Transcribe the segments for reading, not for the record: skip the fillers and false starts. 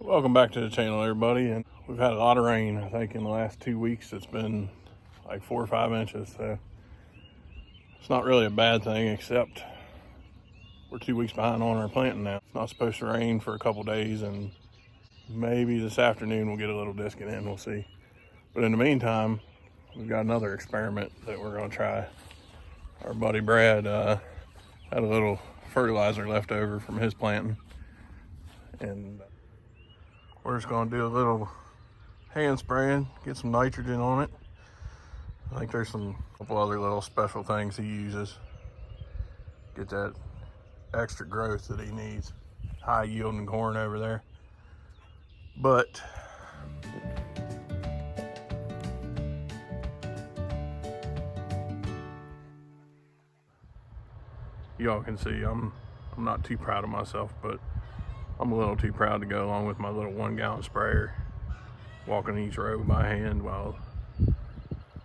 Welcome back to the channel, everybody. And we've had a lot of rain. I think in the last 2 weeks it's been like 4 or 5 inches, so it's not really a bad thing, except we're 2 weeks behind on our planting now. It's not supposed to rain for a couple days, and maybe this afternoon we'll get a little discing in. We'll see. But in the meantime, we've got another experiment that we're going to try. Our buddy Brad had a little fertilizer left over from his planting, and we're just going to do a little hand spraying, get some nitrogen on it. I think there's a couple other little special things he uses. Get that extra growth that he needs. High yielding corn over there. But y'all can see I'm not too proud of myself, but I'm a little too proud to go along with my little 1 gallon sprayer, walking each row by hand while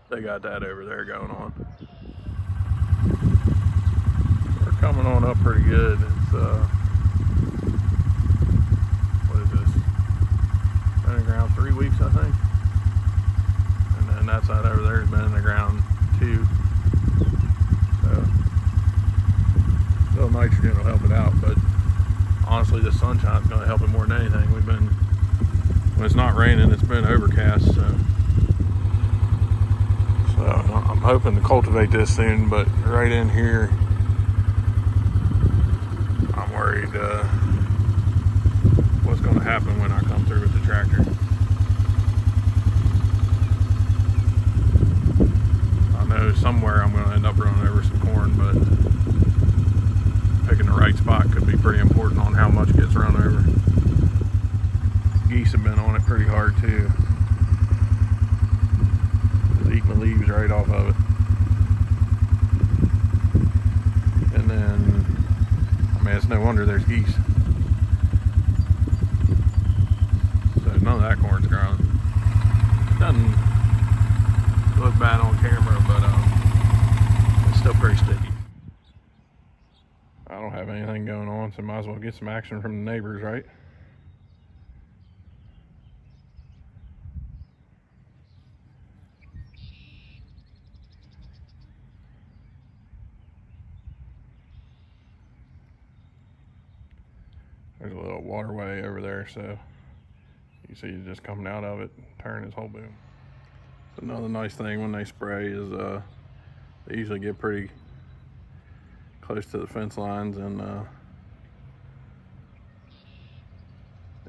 they got that over there going on. We're coming on up pretty good. It's what is this? Been in the ground 3 weeks, I think. And then that side over there has been in the ground 2. So a little nitrogen will help it out, but honestly, the sunshine's going to help it more than anything. When it's not raining, it's been overcast, so I'm hoping to cultivate this soon. But right in here, I'm worried what's going to happen when I come through with the tractor. I know somewhere I'm going to end up running over some corn, but picking the right spot could be pretty important on how much gets run over. Geese have been on it pretty hard too. Just eating the leaves right off of it. And then, I mean, it's no wonder there's geese. So none of that corn's growing. Doesn't look bad on camera, but it's still pretty sticky. I don't have anything going on, so might as well get some action from the neighbors, right? There's a little waterway over there, so you see it just coming out of it, turning his whole boom. So another nice thing when they spray is they usually get pretty close to the fence lines, and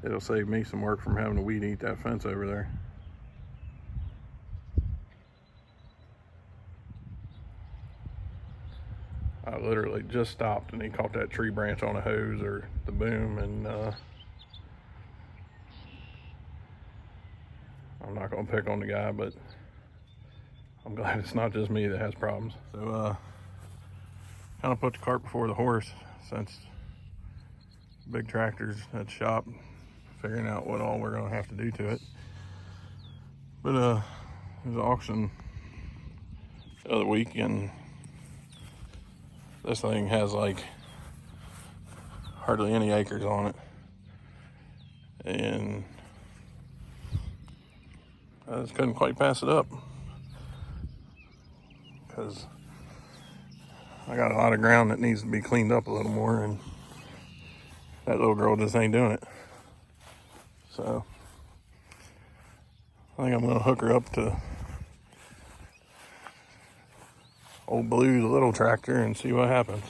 it'll save me some work from having to weed eat that fence over there. I literally just stopped and he caught that tree branch on a hose or the boom, and I'm not gonna pick on the guy, but I'm glad it's not just me that has problems. So kind of put the cart before the horse, since big tractors at the shop, figuring out what all we're gonna have to do to it. But there's an auction the other week, and this thing has like hardly any acres on it, and I just couldn't quite pass it up because I got a lot of ground that needs to be cleaned up a little more, and that little girl just ain't doing it. So I think I'm gonna hook her up to old Blue's little tractor and see what happens.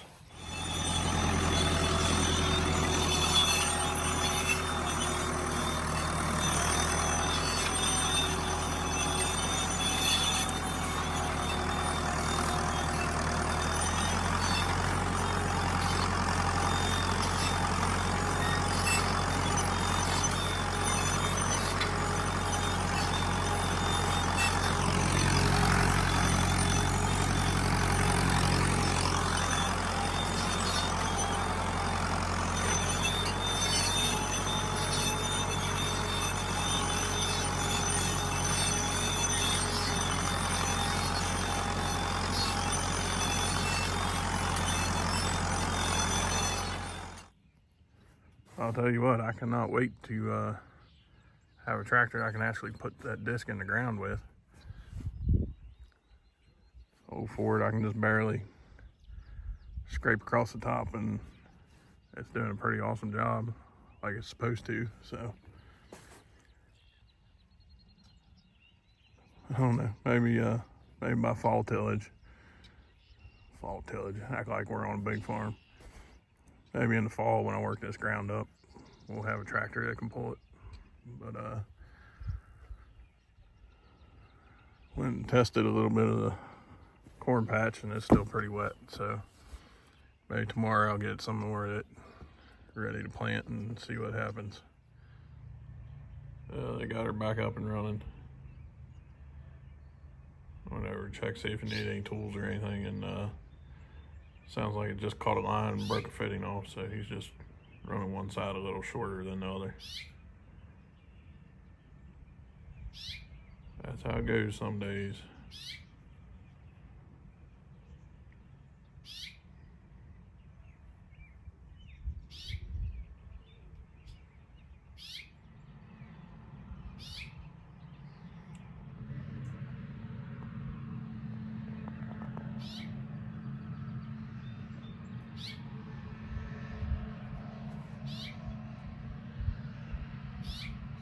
I'll tell you what, I cannot wait to have a tractor I can actually put that disc in the ground with. Old Ford, I can just barely scrape across the top and it's doing a pretty awesome job like it's supposed to. So I don't know, maybe by fall tillage, act like we're on a big farm. Maybe in the fall when I work this ground up, we'll have a tractor that can pull it. But went and tested a little bit of the corn patch and it's still pretty wet, so maybe tomorrow I'll get some more of it ready to plant and see what happens. They got her back up and running. Went over to check, see if it needed any tools or anything, and sounds like it just caught a line and broke a fitting off, so he's just running one side a little shorter than the other. That's how it goes some days.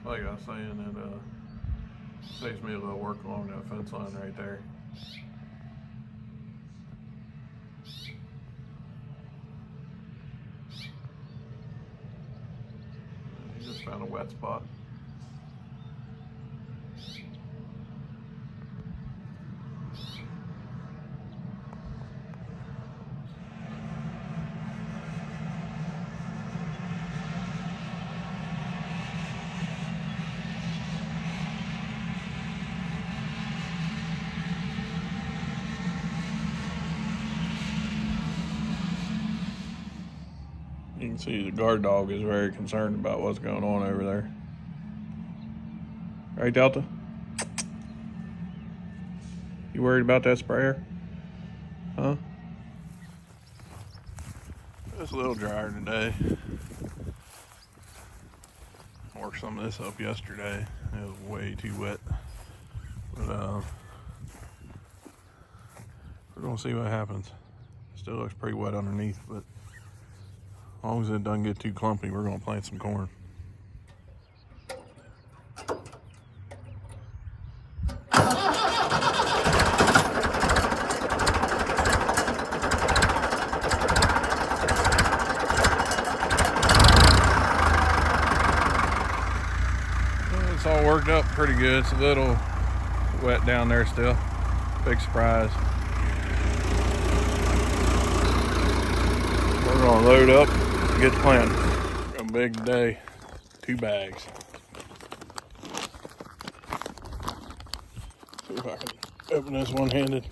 Like I was saying, it saves me a little work along that fence line right there. He just found a wet spot. You can see the guard dog is very concerned about what's going on over there. Right, Delta? You worried about that sprayer? Huh? It's a little drier today. I worked some of this up yesterday. It was way too wet. But we're gonna see what happens. Still looks pretty wet underneath, but as long as it doesn't get too clumpy, we're gonna plant some corn. It's all worked up pretty good. It's a little wet down there still. Big surprise. We're gonna load up and get to planting. A big day, 2 bags. See if I can open this one-handed.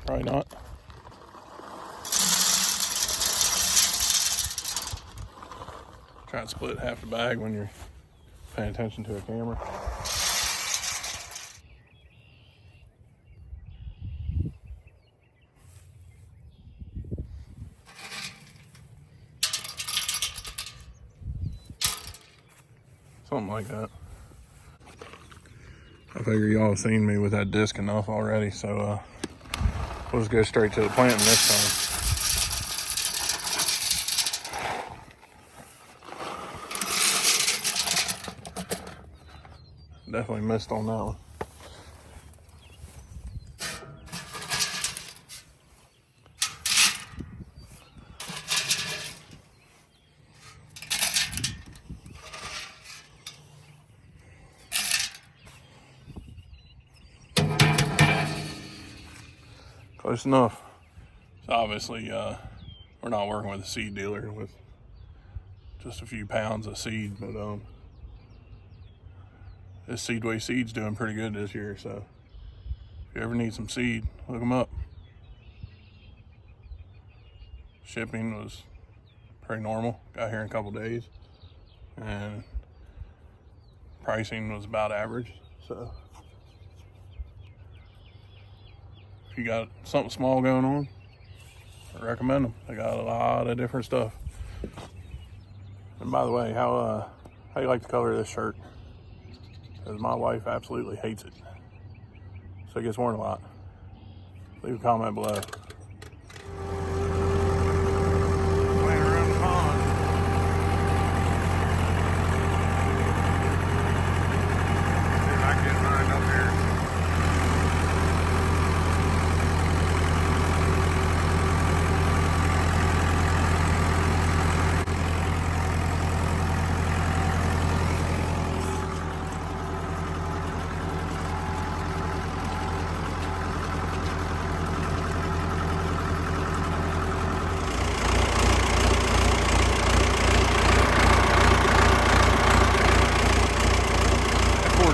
Probably not. Try and split half the bag when you're paying attention to a camera. Something like that. I figure y'all have seen me with that disc enough already, so we'll just go straight to the planting this time. Definitely missed on that one. Close enough. So obviously, we're not working with a seed dealer with just a few pounds of seed, but this Seedway Seed's doing pretty good this year, so if you ever need some seed, look them up. Shipping was pretty normal, got here in a couple days, and pricing was about average, so if you got something small going on, I recommend them. They got a lot of different stuff. And by the way, how you like the color of this shirt? because my wife absolutely hates it. So it gets worn a lot. Leave a comment below. Playing around the pond. See if I can get mine up here.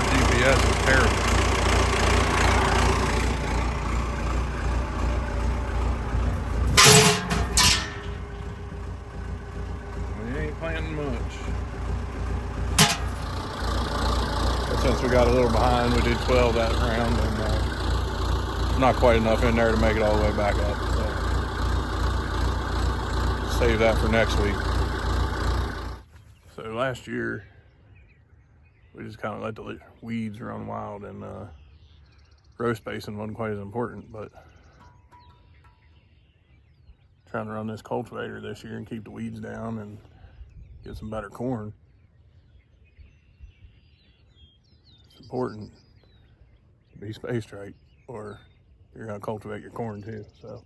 GPS is terrible. We ain't planting much. But since we got a little behind, we did 12 that round, and not quite enough in there to make it all the way back up. So save that for next week. So last year, we just kind of let the weeds run wild, and row spacing wasn't quite as important, but trying to run this cultivator this year and keep the weeds down and get some better corn. It's important to be spaced right, or you're gonna cultivate your corn too. So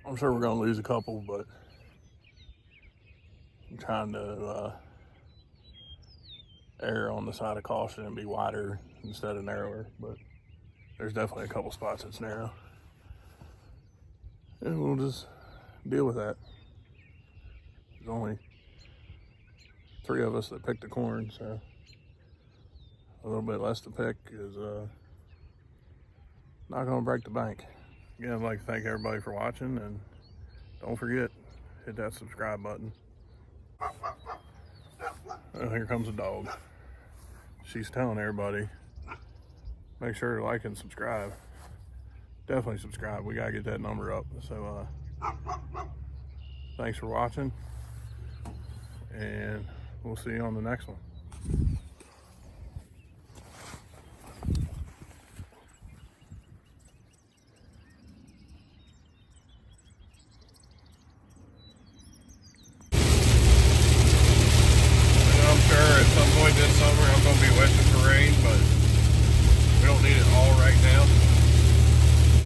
I'm sure we're gonna lose a couple, but I'm trying to err on the side of caution and be wider instead of narrower, but there's definitely a couple spots that's narrow, and we'll just deal with that. There's only 3 of us that picked the corn, so a little bit less to pick is not gonna break the bank. Again, I'd like to thank everybody for watching, and don't forget, hit that subscribe button. Oh, here comes a dog. She's telling everybody, make sure to like and subscribe. Definitely subscribe. We gotta get that number up. So thanks for watching, and we'll see you on the next one.